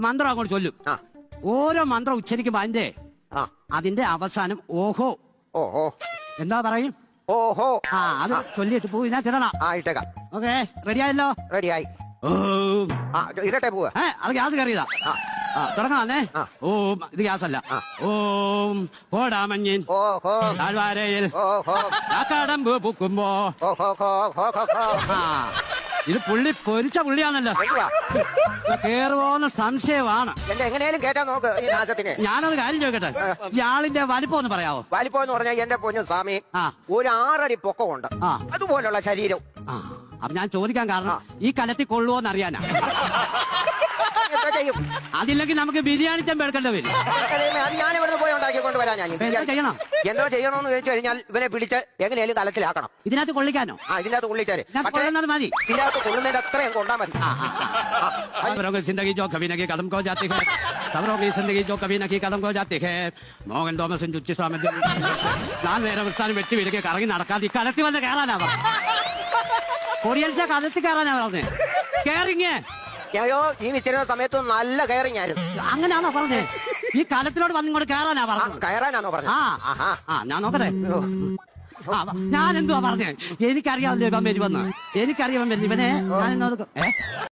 മന്ത്രം അങ്ങോട്ട് ചൊല്ലും. ഓരോ മന്ത്രം ഉച്ചരിക്കുമ്പോ അതിന്റെ അവസാനം ഓഹോ ഓഹോ എന്താ പറയും? ഓഹോ. അത് ചൊല്ലിട്ട് പൂ ഇതിനകത്തിടണം. ഇട്ടേക്കാം. ഓക്കെ, റെഡിയായല്ലോ? റെഡിയായി. ഇടട്ടെ പോവാ. അത് ഗ്യാസ് കയറിയതാ. തുടങ്ങാന്നേ. ഓം, ഇത് ഗ്യാസ് അല്ല. ഓം കോടാമഞ്ഞിൻ ഓഹോ താഴ്വാരയിൽ ഓഹോ കടമ്പ് പൂക്കുമ്പോ. ഇത് പുള്ളി പൊരിച്ച പുള്ളിയാണല്ലോ. കേറുവോന്ന് സംശയമാണ്. എങ്ങനെയാലും കേട്ടാ നോക്ക് ഈ നാശത്തിനെ. ഞാനൊരു കാര്യം ചോദിക്കട്ടെ, ഇയാളിന്റെ വലിപ്പം ഒന്ന് പറയാവോ? വലിപ്പം എന്ന് പറഞ്ഞാൽ എന്റെ പൊന്നു സ്വാമി ഒരു 6 അടി പൊക്കമുണ്ട്. അതുപോലുള്ള ശരീരം. അപ്പൊ ഞാൻ ചോദിക്കാൻ കാരണം ഈ കലത്തിൽ കൊള്ളുവോന്ന് അറിയാനാ. അതില്ലെങ്കിൽ നമുക്ക് ബിരിയാണി ചെമ്പ് എടുക്കേണ്ടി വരും. അത് ഞാൻ ഇവിടുന്ന് പോയി ഉണ്ടാക്കിക്കൊണ്ട് വരാൻ. ഞാൻ ചെയ്യണം. എന്തോ ചെയ്യണമെന്ന് ചോദിച്ചു കഴിഞ്ഞാൽ ഇവനെ പിടിച്ച് എങ്ങനെയാലും കലത്തിലാക്കണം. ഇതിനകത്ത് കൊള്ളിക്കാനോ? ഇതിനകത്ത് കൊള്ളിച്ചാല് കൊള്ളുന്നത് മതി. ഇതിനകത്ത് കൊള്ളുന്നതിന്റെ അത്രയും കൊണ്ടാ മതി. जिंदगी जो कभी न की कदम को जाती है, खबरों की जिंदगी जो कभी न की कदम को जाती है. മോഹൻ തോമസും ചുച്ചിസ്വാമി 4 നേരം വിസ്ഥാനം വെട്ടി വീടിക്ക് കറങ്ങി നടക്കാതെ ഈ കലത്തിൽ വന്ന് കയറാനാവാ. കൊറിയൻസ് കലത്തിൽ കയറാനാ പറഞ്ഞേ. കേറിങ്ങേ അയ്യോ, ഈ വെച്ചിരുന്ന സമയത്ത് നല്ല കയറിങ് ആയിരുന്നു. അങ്ങനെയാണോ പറഞ്ഞേ? ഈ കലത്തിലോട് വന്നിങ്ങോട്ട് കയറാനാ പറഞ്ഞു. കയറാനാണോ പറഞ്ഞു? ഞാൻ നോക്കട്ടെ. ഞാൻ എന്തുവാ പറഞ്ഞേ? എനിക്കറിയാമല്ലോ ഇവൻ വരുമെന്ന്. എനിക്കറിയാൻ ഇവനെ ഞാൻ